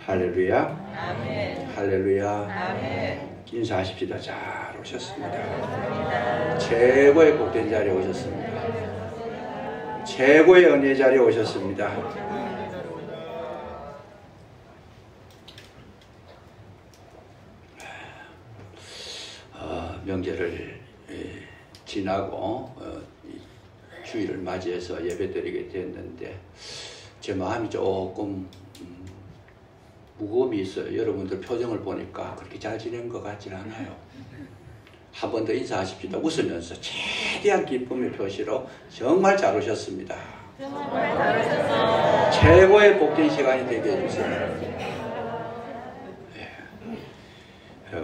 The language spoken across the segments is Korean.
할렐루야. 아멘. 할렐루야. 아멘. 인사하십시다. 잘 오셨습니다. 최고의 복된 자리에 오셨습니다. 최고의 은혜 자리에 오셨습니다. 명절을 지나고 주일을 맞이해서 예배드리게 됐는데 제 마음이 조금 무거움이 있어요. 여러분들 표정을 보니까 그렇게 잘 지낸 것 같진 않아요. 한 번 더 인사하십시다. 웃으면서 최대한 기쁨의 표시로 정말 잘 오셨습니다. 정말 잘 오셨어요. 최고의 복된 시간이 되게 해주세요.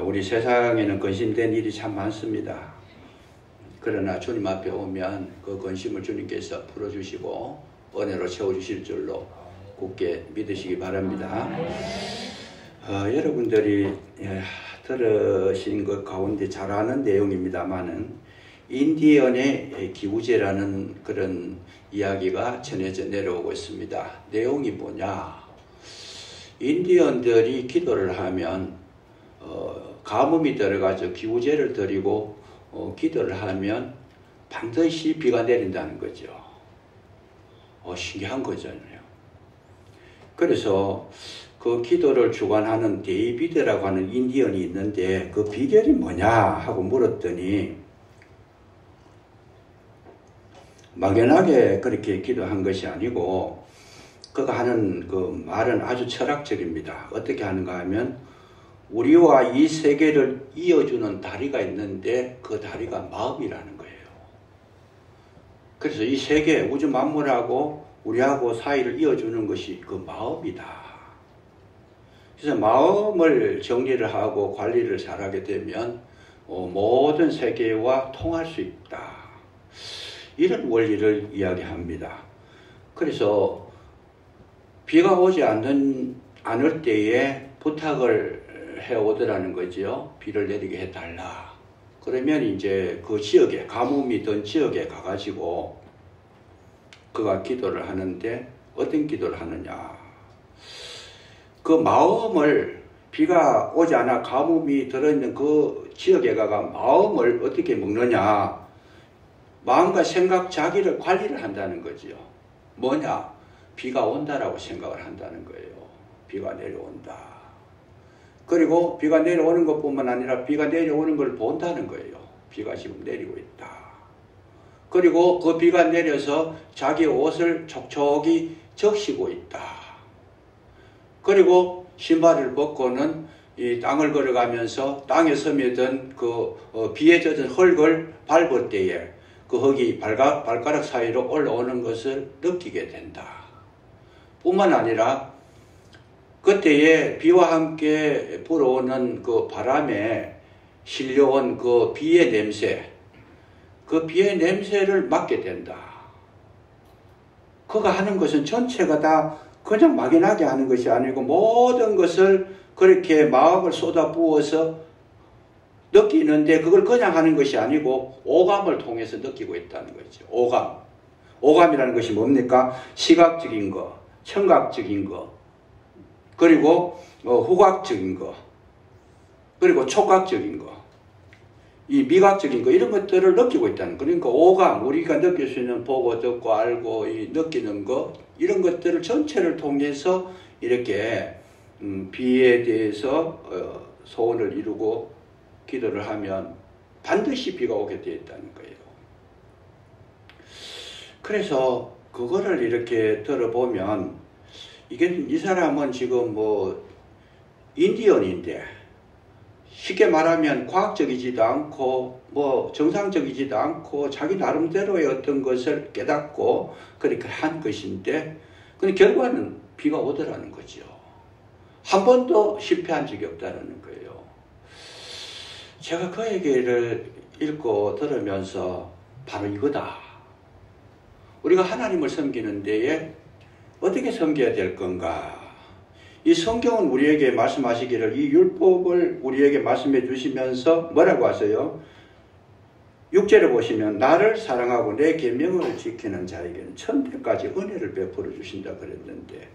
우리 세상에는 근심된 일이 참 많습니다. 그러나 주님 앞에 오면 그 근심을 주님께서 풀어주시고 은혜로 채워주실 줄로 굳게 믿으시기 바랍니다. 여러분들이 들으신 것 가운데 잘 아는 내용입니다만은 인디언의 기우제라는 그런 이야기가 전해져 내려오고 있습니다. 내용이 뭐냐? 인디언들이 기도를 하면 가뭄이 들어가서 기우제를 드리고 기도를 하면 반드시 비가 내린다는 거죠. 신기한 거잖아요. 그래서 그 기도를 주관하는 데이비드라고 하는 인디언이 있는데 그 비결이 뭐냐 하고 물었더니 막연하게 그렇게 기도한 것이 아니고 그가 하는 그 말은 아주 철학적입니다. 어떻게 하는가 하면 우리와 이 세계를 이어주는 다리가 있는데 그 다리가 마음이라는 거예요. 그래서 이 세계, 우주 만물하고 우리하고 사이를 이어주는 것이 그 마음이다. 그래서 마음을 정리를 하고 관리를 잘하게 되면 모든 세계와 통할 수 있다. 이런 원리를 이야기합니다. 그래서 비가 오지 않을 때에 부탁을 해오더라는 거죠. 비를 내리게 해달라. 그러면 이제 그 지역에, 가뭄이 든 지역에 가가지고 그가 기도를 하는데 어떤 기도를 하느냐. 그 마음을 비가 오지 않아 가뭄이 들어있는 그 지역에 가가 마음을 어떻게 먹느냐. 마음과 생각 자기를 관리를 한다는 거죠. 뭐냐. 비가 온다라고 생각을 한다는 거예요. 비가 내려온다. 그리고 비가 내려오는 것뿐만 아니라 비가 내려오는 걸 본다는 거예요. 비가 지금 내리고 있다. 그리고 그 비가 내려서 자기 옷을 촉촉히 적시고 있다. 그리고 신발을 벗고는 이 땅을 걸어가면서 땅에 스며든 그 비에 젖은 흙을 밟을 때에 그 흙이 발가락 사이로 올라오는 것을 느끼게 된다. 뿐만 아니라 그때에 비와 함께 불어오는 그 바람에 실려온 그 비의 냄새, 그 비의 냄새를 맡게 된다. 그가 하는 것은 전체가 다 그냥 막연하게 하는 것이 아니고 모든 것을 그렇게 마음을 쏟아부어서 느끼는데 그걸 그냥 하는 것이 아니고 오감을 통해서 느끼고 있다는 거죠. 오감. 오감이라는 것이 뭡니까? 시각적인 거, 청각적인 거, 그리고 후각적인 거, 그리고 촉각적인 거, 이 미각적인 거, 이런 것들을 느끼고 있다는 거. 그러니까 오감, 우리가 느낄 수 있는 보고 듣고 알고 이 느끼는 거, 이런 것들을 전체를 통해서 이렇게 비에 대해서 소원을 이루고 기도를 하면 반드시 비가 오게 되어 있다는 거예요. 그래서 그거를 이렇게 들어보면 이게 이 사람은 지금 뭐 인디언인데 쉽게 말하면 과학적이지도 않고 뭐 정상적이지도 않고 자기 나름대로의 어떤 것을 깨닫고 그렇게 한 것인데 근데 결과는 비가 오더라는 거죠. 한 번도 실패한 적이 없다는 거예요. 제가 그 얘기를 읽고 들으면서 바로 이거다. 우리가 하나님을 섬기는 데에 어떻게 섬겨야 될 건가? 이 성경은 우리에게 말씀하시기를 이 율법을 우리에게 말씀해 주시면서 뭐라고 하세요? 6절에 보시면 나를 사랑하고 내 계명을 지키는 자에게는 천대까지 은혜를 베풀어 주신다 그랬는데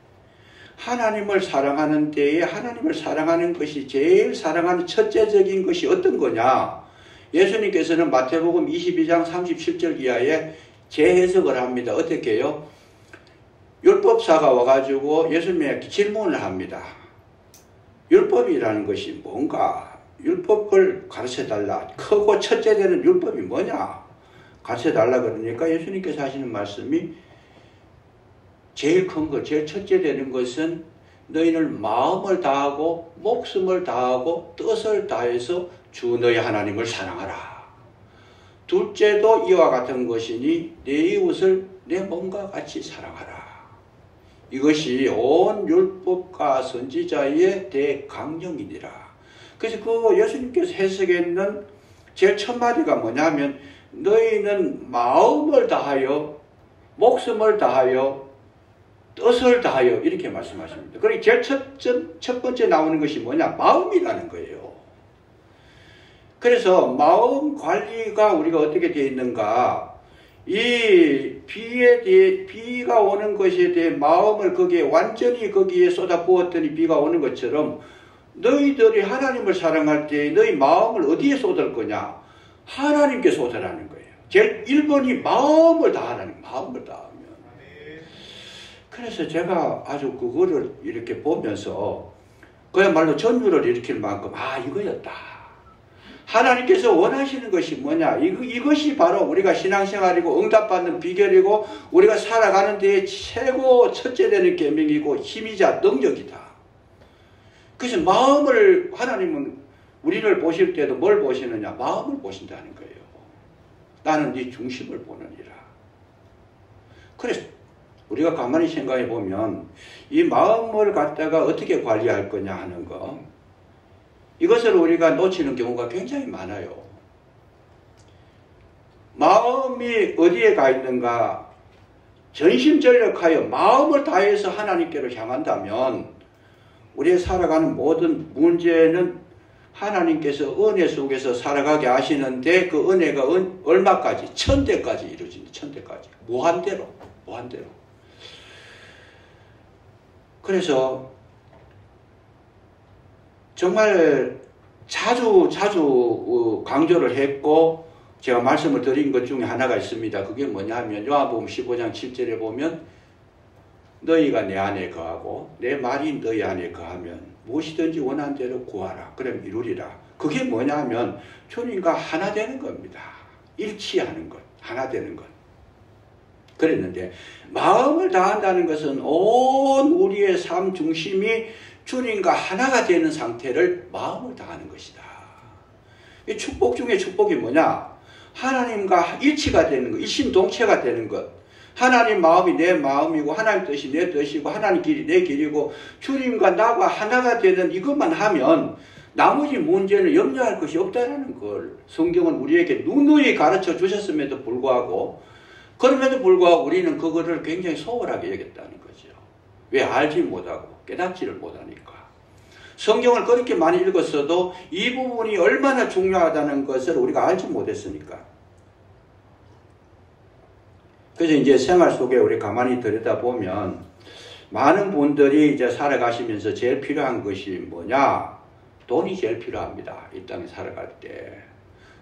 하나님을 사랑하는 때에 하나님을 사랑하는 것이 제일 사랑하는 첫째적인 것이 어떤 거냐? 예수님께서는 마태복음 22장 37절 이하에 재해석을 합니다. 어떻게 해요? 율법사가 와가지고 예수님에게 질문을 합니다. 율법이라는 것이 뭔가? 율법을 가르쳐달라. 크고 첫째 되는 율법이 뭐냐? 가르쳐달라 그러니까 예수님께서 하시는 말씀이 제일 큰 것, 제일 첫째 되는 것은 너희는 마음을 다하고 목숨을 다하고 뜻을 다해서 주 너희 하나님을 사랑하라. 둘째도 이와 같은 것이니 내 이웃을 내 몸과 같이 사랑하라. 이것이 온 율법과 선지자의 대강령이니라. 그래서 그 예수님께서 해석했는 제일 첫 마디가 뭐냐면 너희는 마음을 다하여 목숨을 다하여 뜻을 다하여 이렇게 말씀하십니다. 그러니 제일 첫 번째 나오는 것이 뭐냐? 마음이라는 거예요. 그래서 마음 관리가 우리가 어떻게 되어 있는가? 이 비가 오는 것에 대해 마음을 거기에 완전히 거기에 쏟아부었더니 비가 오는 것처럼 너희들이 하나님을 사랑할 때 너희 마음을 어디에 쏟을 거냐? 하나님께 쏟으라는 거예요. 제일 1번이 마음을 다하라는 거예요. 마음을 다하면. 그래서 제가 아주 그거를 이렇게 보면서 그야말로 전율을 일으킬 만큼 이거였다. 하나님께서 원하시는 것이 뭐냐? 이것이 바로 우리가 신앙생활이고 응답받는 비결이고 우리가 살아가는 데에 최고 첫째 되는 계명이고 힘이자 능력이다. 그래서 마음을 하나님은 우리를 보실 때도 뭘 보시느냐? 마음을 보신다는 거예요. 나는 네 중심을 보느니라. 그래서 우리가 가만히 생각해 보면 이 마음을 갖다가 어떻게 관리할 거냐 하는 거, 이것을 우리가 놓치는 경우가 굉장히 많아요. 마음이 어디에 가 있는가? 전심전력하여 마음을 다해서 하나님께로 향한다면 우리의 살아가는 모든 문제는 하나님께서 은혜 속에서 살아가게 하시는데 그 은혜가 얼마까지? 천대까지 이루어진다. 천대까지. 무한대로. 무한대로. 그래서 정말 자주 강조를 했고 제가 말씀을 드린 것 중에 하나가 있습니다. 그게 뭐냐면 요한복음 15장 7절에 보면 너희가 내 안에 거하고 내 말이 너희 안에 거하면 무엇이든지 원하는 대로 구하라. 그럼 이루리라. 그게 뭐냐면 주님과 하나 되는 겁니다. 일치하는 것. 하나 되는 것. 그랬는데 마음을 다한다는 것은 온 우리의 삶 중심이 주님과 하나가 되는 상태를 마음을 다하는 것이다. 이 축복 중에 축복이 뭐냐? 하나님과 일치가 되는 것, 일심동체가 되는 것. 하나님 마음이 내 마음이고 하나님 뜻이 내 뜻이고 하나님 길이 내 길이고 주님과 나가 하나가 되는 이것만 하면 나머지 문제는 염려할 것이 없다는 걸 성경은 우리에게 누누이 가르쳐 주셨음에도 불구하고 그럼에도 불구하고 우리는 그거를 굉장히 소홀하게 여겼다는 거죠. 왜? 알지 못하고 깨닫지를 못하니까. 성경을 그렇게 많이 읽었어도 이 부분이 얼마나 중요하다는 것을 우리가 알지 못했으니까. 그래서 이제 생활 속에 우리 가만히 들여다보면 많은 분들이 이제 살아가시면서 제일 필요한 것이 뭐냐? 돈이 제일 필요합니다. 이 땅에 살아갈 때.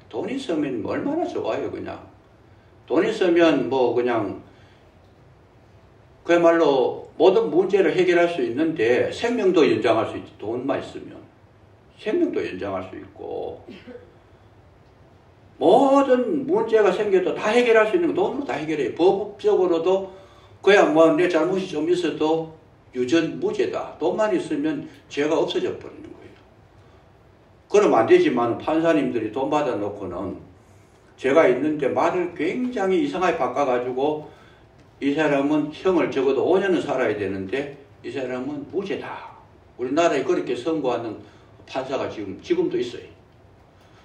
돈 있으면 얼마나 좋아요, 그냥. 돈 있으면 뭐 그냥 그야말로 모든 문제를 해결할 수 있는데 생명도 연장할 수 있지. 돈만 있으면 생명도 연장할 수 있고 모든 문제가 생겨도 다 해결할 수 있는 거 돈으로 다 해결해요. 법적으로도 그야 뭐 내 잘못이 좀 있어도 유전 무죄다. 돈만 있으면 죄가 없어져 버리는 거예요. 그러면 안 되지만 판사님들이 돈 받아놓고는 죄가 있는데 말을 굉장히 이상하게 바꿔가지고 이 사람은 형을 적어도 5년은 살아야 되는데 이 사람은 무죄다. 우리나라에 그렇게 선고하는 판사가 지금도 있어요.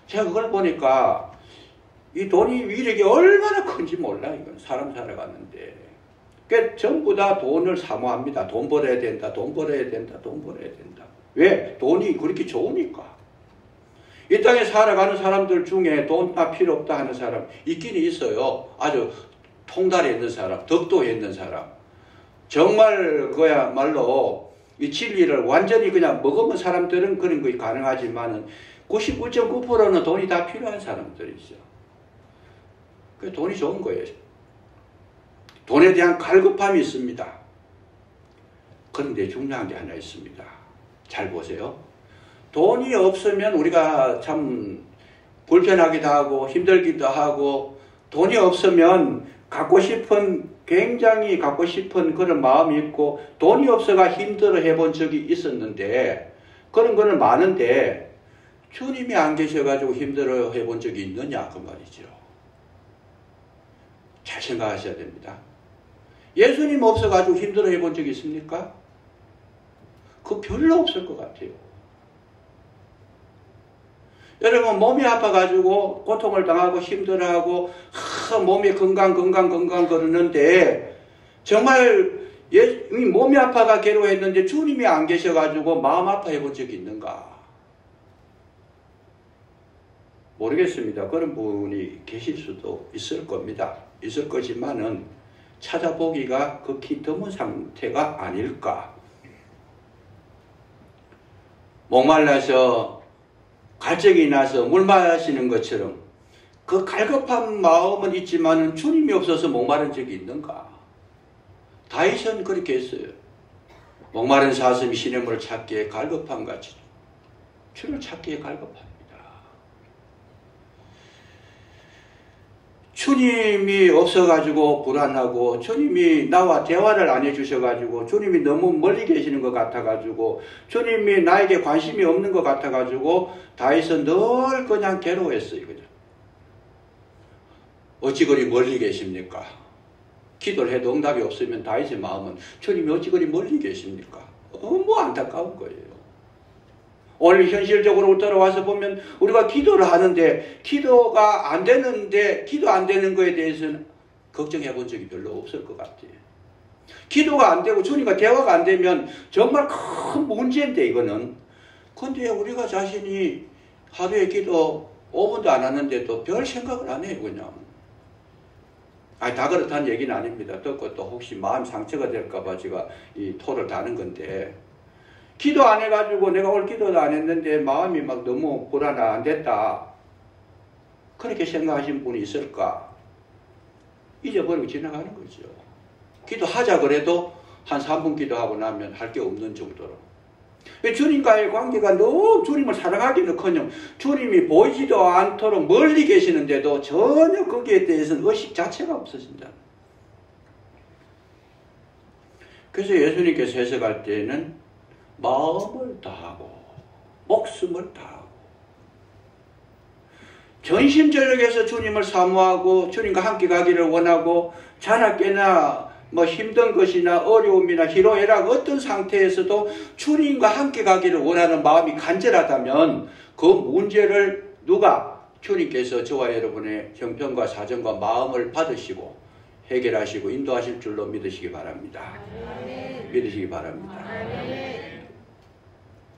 제가 그걸 보니까 이 돈이 위력이 얼마나 큰지 몰라. 이건 사람 살아갔는데. 그러니까 전부 다 돈을 사모합니다. 돈 벌어야 된다. 돈 벌어야 된다. 돈 벌어야 된다. 왜? 돈이 그렇게 좋으니까. 이 땅에 살아가는 사람들 중에 돈 다 필요 없다 하는 사람 있긴 있어요. 아주 통달해 있는 사람, 덕도해 있는 사람. 정말 그야말로 이 진리를 완전히 그냥 먹으면 사람들은 그런 것이 가능하지만은 99.9%는 돈이 다 필요한 사람들이죠. 그 돈이 좋은 거예요. 돈에 대한 갈급함이 있습니다. 그런데 중요한 게 하나 있습니다. 잘 보세요. 돈이 없으면 우리가 참 불편하기도 하고 힘들기도 하고, 돈이 없으면 굉장히 갖고 싶은 그런 마음이 있고, 돈이 없어가 힘들어 해본 적이 있었는데, 그런 거는 많은데 주님이 안 계셔가지고 힘들어 해본 적이 있느냐 그 말이죠. 잘 생각하셔야 됩니다. 예수님 없어가지고 힘들어 해본 적이 있습니까? 그거 별로 없을 것 같아요. 여러분 몸이 아파가지고 고통을 당하고 힘들어하고 몸이 건강 그러는데, 정말 몸이 아파가 괴로워했는데 주님이 안 계셔가지고 마음 아파해 본 적이 있는가? 모르겠습니다. 그런 분이 계실 수도 있을 겁니다. 있을 거지만은 찾아보기가 극히 드문 상태가 아닐까. 목말라서 갈증이 나서 물 마시는 것처럼 그 갈급한 마음은 있지만은 주님이 없어서 목마른 적이 있는가? 다윗은 그렇게 했어요. 목마른 사슴이 시냇물을 찾기에 갈급한 같이 주를 찾기에 갈급합니다. 주님이 없어가지고 불안하고, 주님이 나와 대화를 안 해주셔가지고, 주님이 너무 멀리 계시는 것 같아가지고, 주님이 나에게 관심이 없는 것 같아가지고 다윗은 늘 그냥 괴로워했어요. 그냥. 어찌 그리 멀리 계십니까? 기도를 해도 응답이 없으면 다윗의 마음은 주님이 어찌 그리 멀리 계십니까? 너무 안타까운 거예요. 오늘 현실적으로 돌아와서 보면 우리가 기도를 하는데 기도가 안 되는데, 기도 안 되는 거에 대해서는 걱정해 본 적이 별로 없을 것 같아요. 기도가 안 되고 주님과 대화가 안 되면 정말 큰 문제인데 이거는. 근데 우리가 자신이 하루에 기도 5분도 안 하는데도 별 생각을 안 해요. 그냥. 다 그렇다는 얘기는 아닙니다. 듣고 또 혹시 마음 상처가 될까봐 제가 이 토를 다는 건데, 기도 안 해가지고 내가 오늘 기도도 안 했는데 마음이 막 너무 불안하다, 안 됐다, 그렇게 생각하신 분이 있을까? 잊어버리고 지나가는 거죠. 기도하자 그래도 한 3분 기도하고 나면 할 게 없는 정도로. 주님과의 관계가 너무 주님을 사랑하기는커녕 주님이 보이지도 않도록 멀리 계시는데도 전혀 거기에 대해서는 의식 자체가 없으신다. 그래서 예수님께서 해석할 때는 마음을 다하고 목숨을 다하고 전심전력해서 주님을 사모하고 주님과 함께 가기를 원하고, 자나깨나 힘든 것이나 어려움이나 희로애락 어떤 상태에서도 주님과 함께 가기를 원하는 마음이 간절하다면 그 문제를 누가? 주님께서 저와 여러분의 형편과 사정과 마음을 받으시고 해결하시고 인도하실 줄로 믿으시기 바랍니다. 믿으시기 바랍니다.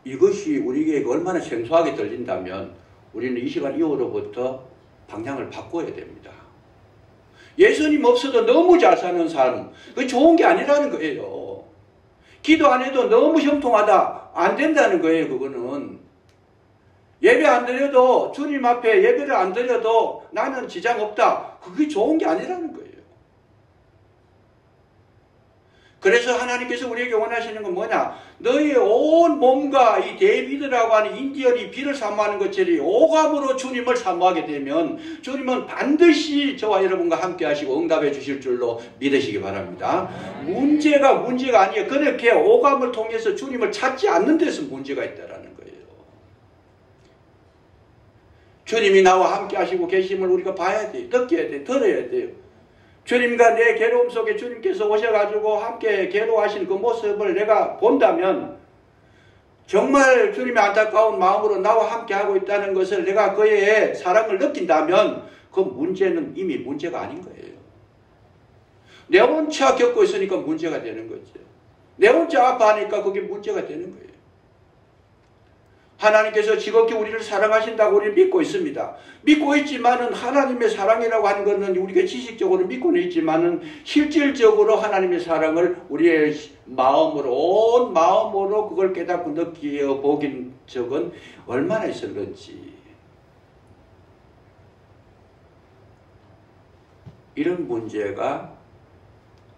이것이 우리에게 얼마나 생소하게 들린다면 우리는 이 시간 이후로부터 방향을 바꿔야 됩니다. 예수님 없어도 너무 잘 사는 삶, 그게 좋은 게 아니라는 거예요. 기도 안 해도 너무 형통하다, 안 된다는 거예요. 그거는 예배 안 드려도, 주님 앞에 예배를 안 드려도 나는 지장 없다, 그게 좋은 게 아니라는 거예요. 그래서 하나님께서 우리에게 원하시는 건 뭐냐? 너희의 온 몸과 이 데비드라고 하는 인디언이 비를 사모하는 것처럼 오감으로 주님을 사모하게 되면 주님은 반드시 저와 여러분과 함께 하시고 응답해 주실 줄로 믿으시기 바랍니다. 문제가 아니에요. 그렇게 오감을 통해서 주님을 찾지 않는 데서 문제가 있다는 거예요. 주님이 나와 함께 하시고 계심을 우리가 봐야 돼요. 느껴야 돼요. 들어야 돼요. 주님과 내 괴로움 속에 주님께서 오셔가지고 함께 괴로워하신 그 모습을 내가 본다면, 정말 주님의 안타까운 마음으로 나와 함께 하고 있다는 것을 내가 그의 사랑을 느낀다면 그 문제는 이미 문제가 아닌 거예요. 내 혼자 겪고 있으니까 문제가 되는 거죠. 내 혼자 아파하니까 그게 문제가 되는 거예요. 하나님께서 지극히 우리를 사랑하신다고 우리는 믿고 있습니다. 믿고 있지만은 하나님의 사랑이라고 하는 것은 우리가 지식적으로 믿고는 있지만은 실질적으로 하나님의 사랑을 우리의 마음으로, 온 마음으로 그걸 깨닫고 느끼어 보긴 적은 얼마나 있었는지. 이런 문제가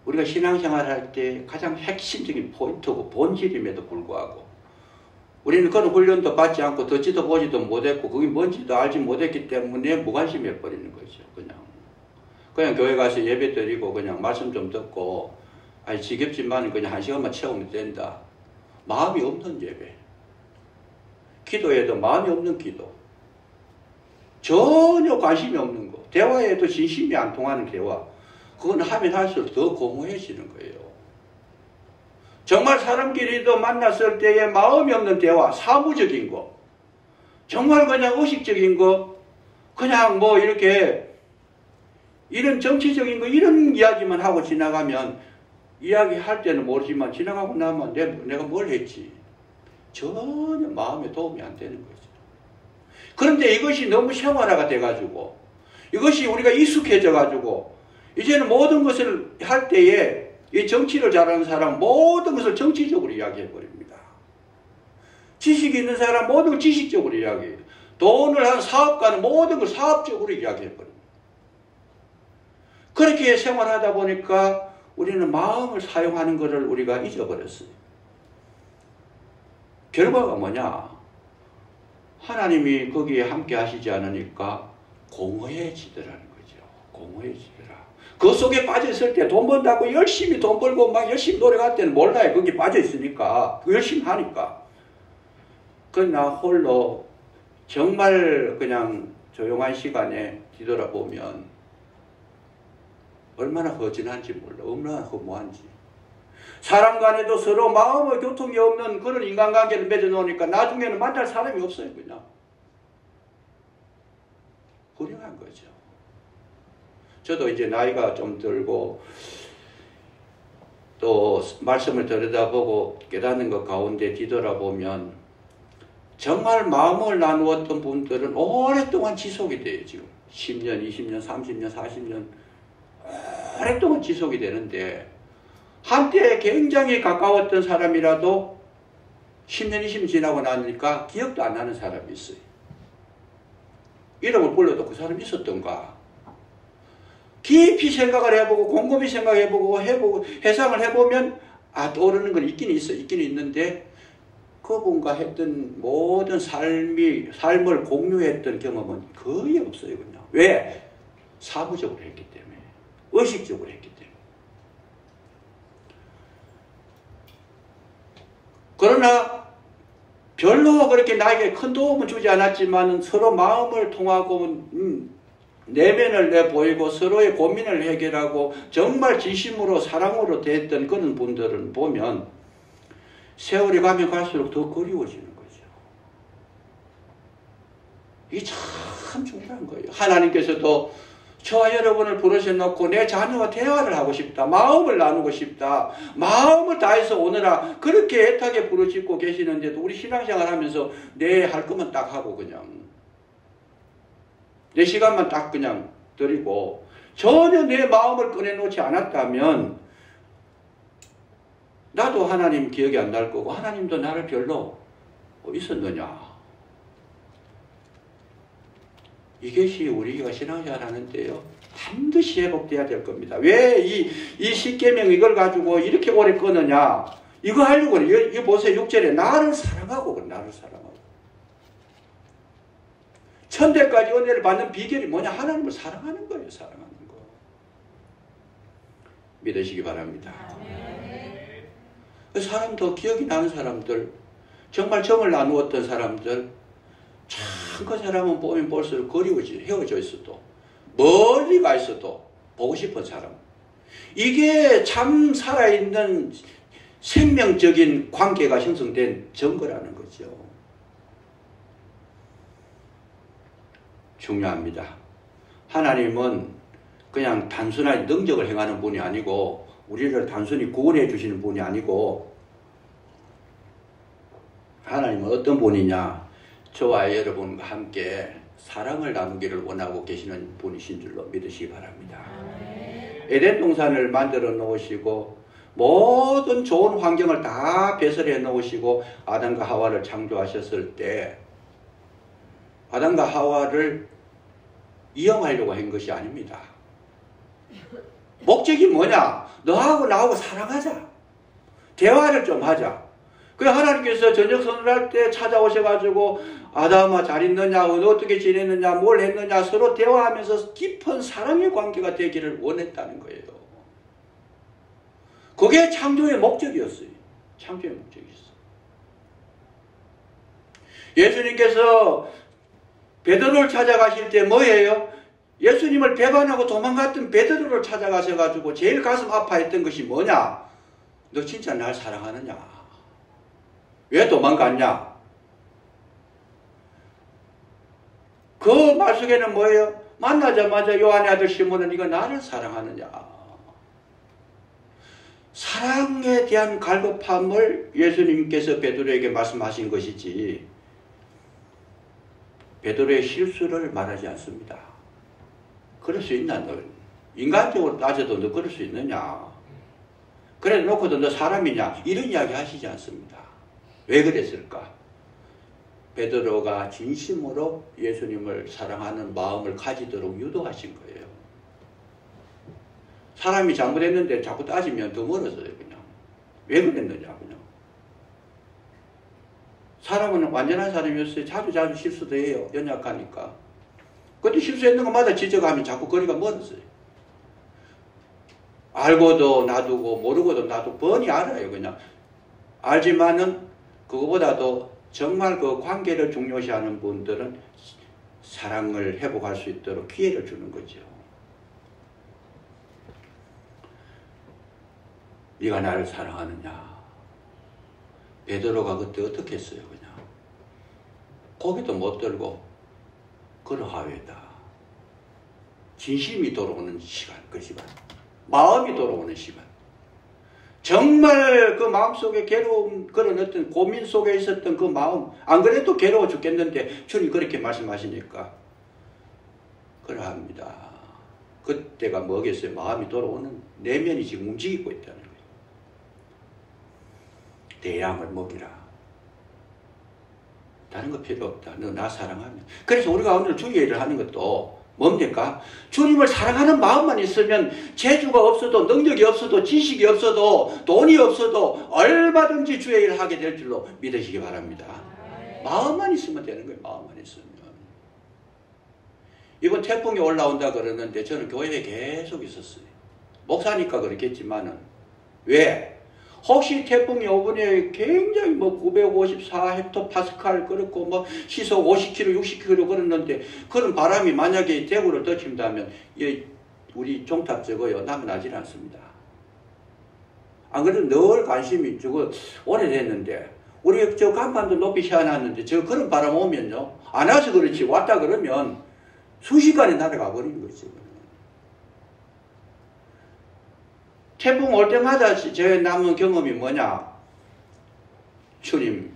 우리가 신앙생활 할 때 가장 핵심적인 포인트고 본질임에도 불구하고 우리는 그런 훈련도 받지 않고 듣지도 보지도 못했고 그게 뭔지도 알지 못했기 때문에 무관심해 버리는 거죠. 그냥 교회 가서 예배 드리고 그냥 말씀 좀 듣고 아니 지겹지만 그냥 1시간만 채우면 된다. 마음이 없는 예배. 기도에도 마음이 없는 기도. 전혀 관심이 없는 거. 대화에도 진심이 안 통하는 대화. 그건 하면 할수록 더 공허해지는 거예요. 정말 사람끼리도 만났을 때에 마음이 없는 대화, 사무적인 거, 정말 그냥 의식적인 거, 그냥 뭐 이렇게 이런 정치적인 거 이런 이야기만 하고 지나가면 이야기할 때는 모르지만 지나가고 나면 내가 뭘 했지? 전혀 마음에 도움이 안 되는 거죠. 그런데 이것이 너무 생활화가 돼가지고 이것이 우리가 익숙해져가지고 이제는 모든 것을 할 때에 이 정치를 잘하는 사람 모든 것을 정치적으로 이야기해버립니다. 지식이 있는 사람 모든 걸 지식적으로 이야기해요. 돈을 한 사업가는 모든 걸 사업적으로 이야기해버립니다. 그렇게 생활하다 보니까 우리는 마음을 사용하는 것을 우리가 잊어버렸어요. 결과가 뭐냐? 하나님이 거기에 함께 하시지 않으니까 공허해지더라는 거죠. 공허해지더라. 그 속에 빠져있을 때 돈 번다고 열심히 돈 벌고 막 열심히 노력할 때는 몰라요. 거기 빠져있으니까. 열심히 하니까. 그러나 홀로 정말 그냥 조용한 시간에 뒤돌아보면 얼마나 허전한지 몰라. 얼마나 허무한지. 사람 간에도 서로 마음의 교통이 없는 그런 인간관계를 맺어놓으니까 나중에는 만날 사람이 없어요. 그냥. 훌륭한 거죠. 저도 이제 나이가 좀 들고 또 말씀을 들여다보고 깨닫는 것 가운데 뒤돌아보면 정말 마음을 나누었던 분들은 오랫동안 지속이 돼요. 지금 10년, 20년, 30년, 40년 오랫동안 지속이 되는데 한때 굉장히 가까웠던 사람이라도 10년, 20년 지나고 나니까 기억도 안 나는 사람이 있어요. 이름을 불러도 그 사람이 있었던가. 깊이 생각을 해보고 곰곰이 생각해보고 해상을 해보면 떠오르는 건 있긴 있어. 있긴 있는데 그분과 했던 모든 삶을 공유했던 경험은 거의 없어요. 그냥. 왜? 사무적으로 했기 때문에. 의식적으로 했기 때문에. 그러나 별로 그렇게 나에게 큰 도움은 주지 않았지만 서로 마음을 통하고 내면을 내보이고 서로의 고민을 해결하고 정말 진심으로 사랑으로 됐던 그런 분들은 보면 세월이 가면 갈수록 더 그리워지는 거죠. 이게 참 중요한 거예요. 하나님께서도 저와 여러분을 부르셔놓고 내 자녀와 대화를 하고 싶다. 마음을 나누고 싶다. 마음을 다해서 오너라. 그렇게 애타게 부르짖고 계시는데도 우리 신앙생활 하면서 내 할 것만 딱 하고 그냥 내 시간만 딱 그냥 드리고 전혀 내 마음을 꺼내놓지 않았다면 나도 하나님 기억이 안 날 거고 하나님도 나를 별로 있었느냐. 이것이 우리가 신앙생활 하는데요. 반드시 회복돼야 될 겁니다. 왜 이 십계명 이걸 가지고 이렇게 오래 끊느냐. 이거 하려고 그래. 이거 보세요. 6절에 나를 사랑하고 그래. 나를 사랑하고. 천대까지 은혜를 받는 비결이 뭐냐? 하나님을 사랑하는 거예요. 사랑하는 거. 믿으시기 바랍니다. 그 사람도 기억이 나는 사람들, 정말 정을 나누었던 사람들, 참 그 사람은 보면 볼수록 그리워지, 헤어져 있어도, 멀리 가 있어도 보고 싶은 사람. 이게 참 살아있는 생명적인 관계가 형성된 증거라는 거죠. 중요합니다. 하나님은 그냥 단순한 능력을 행하는 분이 아니고 우리를 단순히 구원해 주시는 분이 아니고 하나님은 어떤 분이냐. 저와 여러분과 함께 사랑을 나누기를 원하고 계시는 분이신 줄로 믿으시기 바랍니다. 에덴 동산을 만들어 놓으시고 모든 좋은 환경을 다 배설해 놓으시고 아담과 하와를 창조하셨을 때 아담과 하와를 이용하려고 한 것이 아닙니다. 목적이 뭐냐? 너하고 나하고 사랑하자. 대화를 좀 하자. 그 하나님께서 저녁 선언할 때 찾아오셔가지고 아담아 잘 있느냐, 어떻게 지냈느냐, 뭘 했느냐 서로 대화하면서 깊은 사랑의 관계가 되기를 원했다는 거예요. 그게 창조의 목적이었어요. 창조의 목적이었어요. 예수님께서 베드로를 찾아가실 때 뭐예요? 예수님을 배반하고 도망갔던 베드로를 찾아가셔가지고 제일 가슴 아파했던 것이 뭐냐? 너 진짜 날 사랑하느냐? 왜 도망갔냐? 그 말 속에는 뭐예요? 만나자마자 요한의 아들 시몬은 네가 나를 사랑하느냐? 사랑에 대한 갈급함을 예수님께서 베드로에게 말씀하신 것이지 베드로의 실수를 말하지 않습니다. 그럴 수 있나 너? 인간적으로 따져도 너 그럴 수 있느냐? 그래 놓고도 너 사람이냐? 이런 이야기 하시지 않습니다. 왜 그랬을까? 베드로가 진심으로 예수님을 사랑하는 마음을 가지도록 유도하신 거예요. 사람이 잘못했는데 자꾸 따지면 더 멀어져요. 그냥. 왜 그랬느냐 그냥. 사람은 완전한 사람이었어요. 자주 실수도 해요. 연약하니까. 근데 실수했는 것마다 지적하면 자꾸 거리가 멀어져요. 알고도 놔두고 모르고도 놔두고 뻔히 알아요. 그냥. 알지만은 그거보다도 정말 그 관계를 중요시하는 분들은 사랑을 회복할 수 있도록 기회를 주는 거죠. 네가 나를 사랑하느냐? 베드로가 그때 어떻게 했어요? 그냥 고개도 못 들고 그러하외다. 진심이 돌아오는 시간, 그 시간, 마음이 돌아오는 시간. 정말 그 마음속에 괴로움, 그런 어떤 고민 속에 있었던 그 마음, 안 그래도 괴로워 죽겠는데 주님 그렇게 말씀하시니까 그러합니다. 그때가 뭐겠어요? 마음이 돌아오는 내면이 지금 움직이고 있다는 거예요. 내 양을 먹이라. 다른 거 필요 없다. 너 나 사랑하면. 그래서 우리가 오늘 주의를 하는 것도 뭡니까? 주님을 사랑하는 마음만 있으면 재주가 없어도 능력이 없어도 지식이 없어도 돈이 없어도 얼마든지 주의 일을 하게 될 줄로 믿으시기 바랍니다. 마음만 있으면 되는 거예요. 마음만 있으면. 이번 태풍이 올라온다 그러는데 저는 교회에 계속 있었어요. 목사니까 그렇겠지만은 왜? 혹시 태풍이 오분에 굉장히 954헥토파스칼 그렇고 시속 50km, 60km 그랬는데 그런 바람이 만약에 대구를 덮친다면 우리 종탑 저거요 남아나질 않습니다. 안 그래도 늘 관심이 저거 오래됐는데 우리 저 간판도 높이 씌워놨는데 저 그런 바람 오면요 안 와서 그렇지 왔다 그러면 순식간에 날아가 버리는 거죠. 태풍 올 때마다 제 남은 경험이 뭐냐? 주님,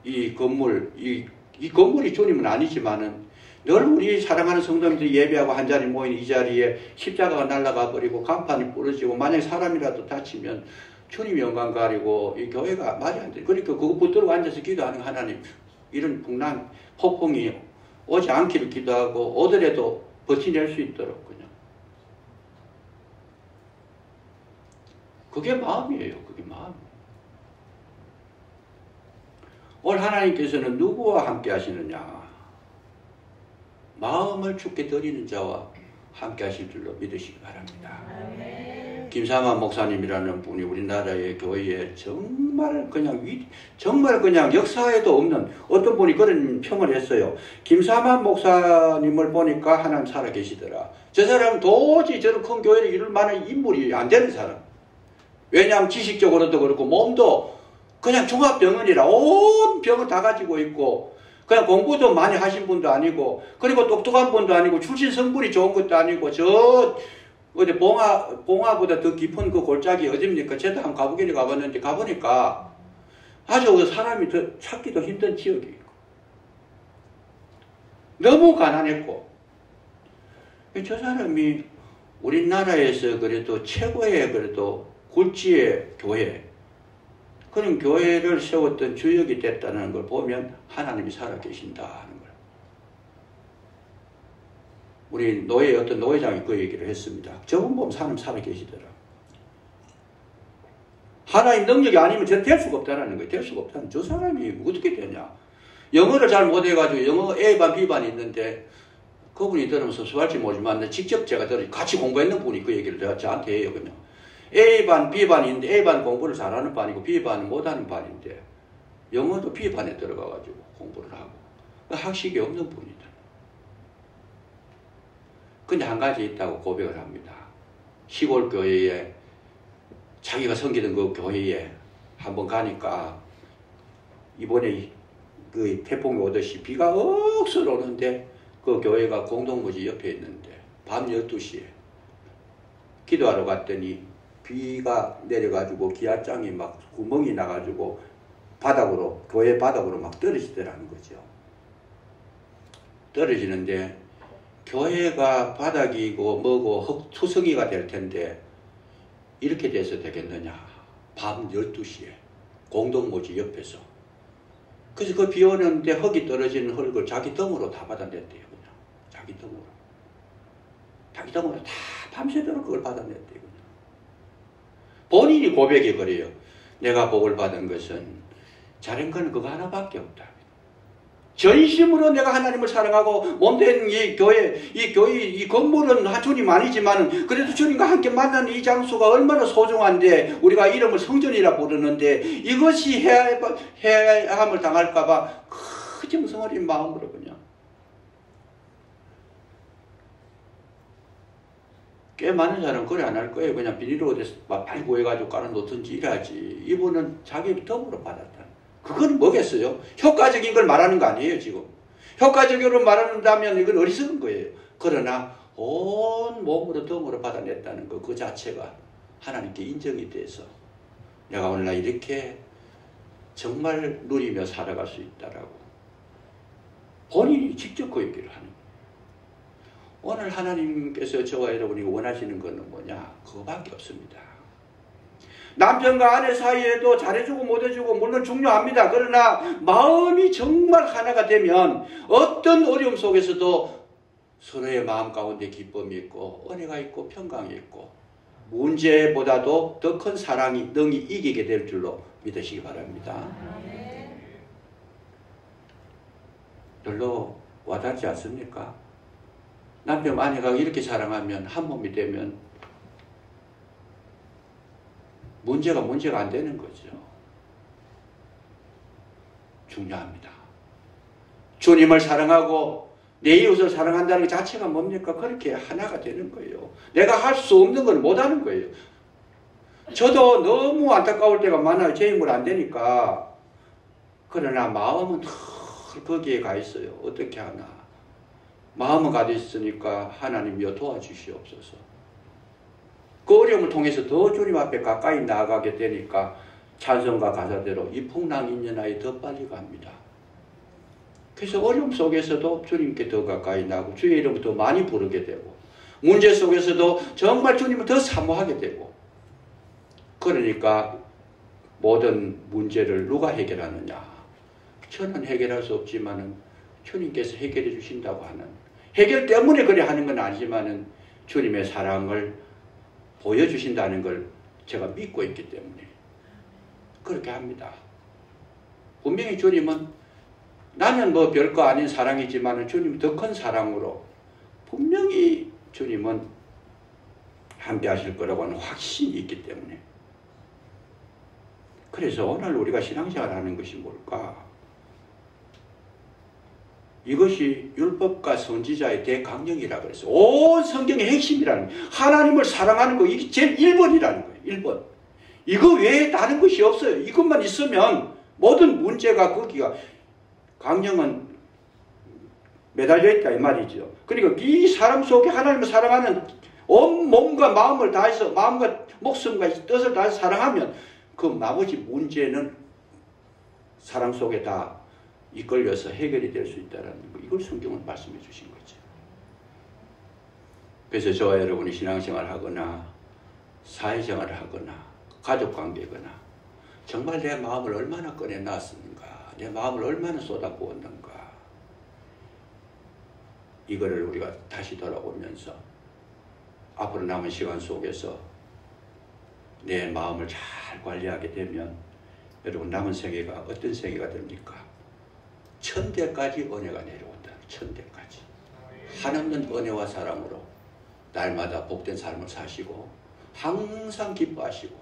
이 건물이 주님은 아니지만은 늘 우리 사랑하는 성도님들이 예배하고 한 자리 모인 이 자리에 십자가가 날아가 버리고 간판이 부러지고 만약에 사람이라도 다치면 주님 영광 가리고 이 교회가 말이 안 돼. 그러니까 그거 붙들고 앉아서 기도하는 하나님, 이런 풍랑, 폭풍이 오지 않기를 기도하고 오더라도 버티낼 수 있도록 그냥. 그게 마음이에요. 그게 마음. 오늘 하나님께서는 누구와 함께 하시느냐? 마음을 주께 드리는 자와 함께 하실 줄로 믿으시기 바랍니다. 김사만 목사님이라는 분이 우리나라의 교회에 정말 그냥 역사에도 없는 어떤 분이 그런 평을 했어요. 김사만 목사님을 보니까 하나님 살아 계시더라. 저 사람은 도저히 저런 큰 교회를 이룰 만한 인물이 안 되는 사람. 왜냐하면 지식적으로도 그렇고 몸도 그냥 종합병원이라 온 병을 다 가지고 있고 그냥 공부도 많이 하신 분도 아니고 그리고 똑똑한 분도 아니고 출신 성분이 좋은 것도 아니고 저 어디 봉화보다 더 깊은 그 골짜기 어딥니까? 저도 한번 가보기를 가봤는데 가보니까 아주 사람이 더 찾기도 힘든 지역이 있고 너무 가난했고. 저 사람이 우리나라에서 그래도 최고의 그래도 굴지의 교회, 그런 교회를 세웠던 주역이 됐다는 걸 보면 하나님이 살아계신다 하는 걸. 우리 어떤 노회장이 그 얘기를 했습니다. 저분 보면 사람 살아계시더라. 하나님 능력이 아니면 저 될 수가 없다는 거예요. 될 수가 없다는. 저 사람이 어떻게 되냐. 영어를 잘 못해가지고 영어 A반 B반 있는데 그분이 들으면서 수할지 모르지만 직접 제가 같이 공부했는 분이 그 얘기를 저한테 해요. 그냥 A반 B반이 있는데 A반 공부를 잘하는 반이고 B반은 못하는 반인데 영어도 B반에 들어가가지고 공부를 하고 학식이 없는 분이다. 근데 한 가지 있다고 고백을 합니다. 시골 교회에 자기가 섬기던 그 교회에 한번 가니까 이번에 그 태풍이 오듯이 비가 억수로 오는데 그 교회가 공동묘지 옆에 있는데 밤 12시에 기도하러 갔더니 비가 내려가지고 기아장이 막 구멍이 나가지고 바닥으로, 교회 바닥으로 막 떨어지더라는 거죠. 떨어지는데 교회가 바닥이고 뭐고 투성이가 될 텐데 이렇게 돼서 되겠느냐. 밤 12시에 공동묘지 옆에서. 그래서 그 비 오는데 흙이 떨어지는 흙을 자기 덤으로 다 받아냈대요. 그냥 자기 덤으로. 자기 덤으로 다 밤새도록 그걸 받아냈대요. 그냥. 본인이 고백이 그래요. 내가 복을 받은 것은 잘한 건 그거 하나밖에 없다. 전심으로 내가 하나님을 사랑하고 몸된 이 교회, 이 건물은 주님 아니지만 그래도 주님과 함께 만나는 이 장소가 얼마나 소중한데 우리가 이름을 성전이라 부르는데 이것이 해함을 당할까봐 그 정성어린 마음으로 그냥 꽤 많은 사람은 그래 안 할 거예요. 그냥 비닐로 어디서 빨리 구해가지고 깔아놓든지 이래야지. 이분은 자기 덤으로 받았다. 그건 뭐겠어요? 효과적인 걸 말하는 거 아니에요, 지금. 효과적으로 말한다면 이건 어리석은 거예요. 그러나 온 몸으로 덤으로 받아냈다는 거, 그 자체가 하나님께 인정이 돼서 내가 오늘날 이렇게 정말 누리며 살아갈 수 있다라고 본인이 직접 그 얘기를 하는 거예요. 오늘 하나님께서 저와 여러분이 원하시는 것은 뭐냐? 그거밖에 없습니다. 남편과 아내 사이에도 잘해주고 못해주고 물론 중요합니다. 그러나 마음이 정말 하나가 되면 어떤 어려움 속에서도 서로의 마음 가운데 기쁨이 있고 은혜가 있고 평강이 있고 문제보다도 더 큰 사랑이 능히 이기게 될 줄로 믿으시기 바랍니다. 별로 와닿지 않습니까? 남편 아내가 이렇게 사랑하면 한 몸이 되면 문제가 안 되는 거죠. 중요합니다. 주님을 사랑하고 내 이웃을 사랑한다는 것 자체가 뭡니까? 그렇게 하나가 되는 거예요. 내가 할 수 없는 건 못하는 거예요. 저도 너무 안타까울 때가 많아요. 제 힘으로 안 되니까. 그러나 마음은 늘 거기에 가 있어요. 어떻게 하나. 마음은 가져 있으니까 하나님이여 도와주시옵소서. 그 어려움을 통해서 더 주님 앞에 가까이 나아가게 되니까 찬송가 가사대로 이 풍랑 인연하에 더 빨리 갑니다. 그래서 어려움 속에서도 주님께 더 가까이 나고 주의 이름을 더 많이 부르게 되고 문제 속에서도 정말 주님을 더 사모하게 되고 그러니까 모든 문제를 누가 해결하느냐? 저는 해결할 수 없지만은 주님께서 해결해 주신다고 하는 해결 때문에 그래 하는 건 아니지만은 주님의 사랑을 보여주신다는 걸 제가 믿고 있기 때문에 그렇게 합니다. 분명히 주님은 나는 뭐 별거 아닌 사랑이지만 주님은 더 큰 사랑으로 분명히 주님은 함께 하실 거라고 하는 확신이 있기 때문에 그래서 오늘 우리가 신앙생활 하는 것이 뭘까? 이것이 율법과 선지자의 대강령이라고 그랬어요. 온 성경의 핵심이라는 거예요. 하나님을 사랑하는 거 이게 제일 1번이라는 거예요. 1번. 이거 외에 다른 것이 없어요. 이것만 있으면 모든 문제가 거기가 강령은 매달려 있다 이 말이죠. 그러니까 이 사람 속에 하나님을 사랑하는 온 몸과 마음을 다해서 마음과 목숨과 뜻을 다해서 사랑하면 그 나머지 문제는 사랑 속에 다 이끌려서 해결이 될 수 있다는 거, 이걸 성경은 말씀해 주신 거죠. 그래서 저와 여러분이 신앙생활을 하거나 사회생활을 하거나 가족관계거나 정말 내 마음을 얼마나 꺼내놨는가, 내 마음을 얼마나 쏟아부었는가, 이거를 우리가 다시 돌아보면서 앞으로 남은 시간 속에서 내 마음을 잘 관리하게 되면 여러분 남은 생애가 어떤 생애가 됩니까? 천대까지 은혜가 내려온다. 천대까지. 한없는 은혜와 사랑으로 날마다 복된 삶을 사시고 항상 기뻐하시고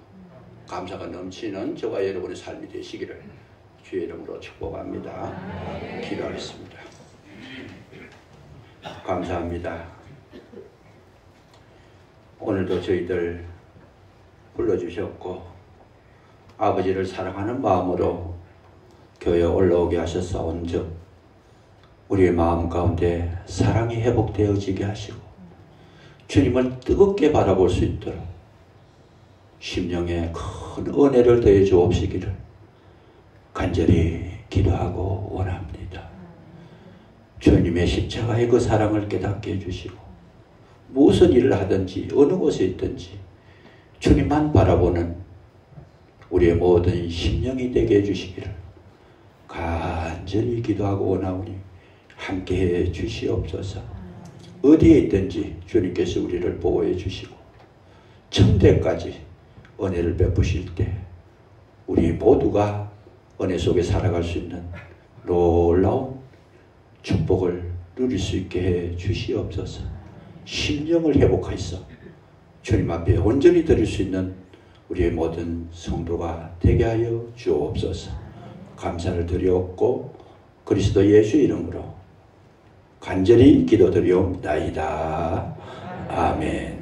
감사가 넘치는 저와 여러분의 삶이 되시기를 주의 이름으로 축복합니다. 기도하겠습니다. 감사합니다. 오늘도 저희들 불러주셨고 아버지를 사랑하는 마음으로 교회에 올라오게 하셨사온즉 우리의 마음 가운데 사랑이 회복되어지게 하시고 주님을 뜨겁게 바라볼 수 있도록 심령에 큰 은혜를 더해 주옵시기를 간절히 기도하고 원합니다. 주님의 십자가의 그 사랑을 깨닫게 해주시고 무슨 일을 하든지 어느 곳에 있든지 주님만 바라보는 우리의 모든 심령이 되게 해주시기를 간절히 기도하고 원하오니 함께해 주시옵소서. 어디에 있든지 주님께서 우리를 보호해 주시고 천대까지 은혜를 베푸실 때 우리 모두가 은혜 속에 살아갈 수 있는 놀라운 축복을 누릴 수 있게 해 주시옵소서. 심령을 회복하여서 주님 앞에 온전히 드릴 수 있는 우리의 모든 성도가 되게 하여 주옵소서. 감사를 드리옵고 그리스도 예수 이름으로 간절히 기도드리옵나이다. 아멘.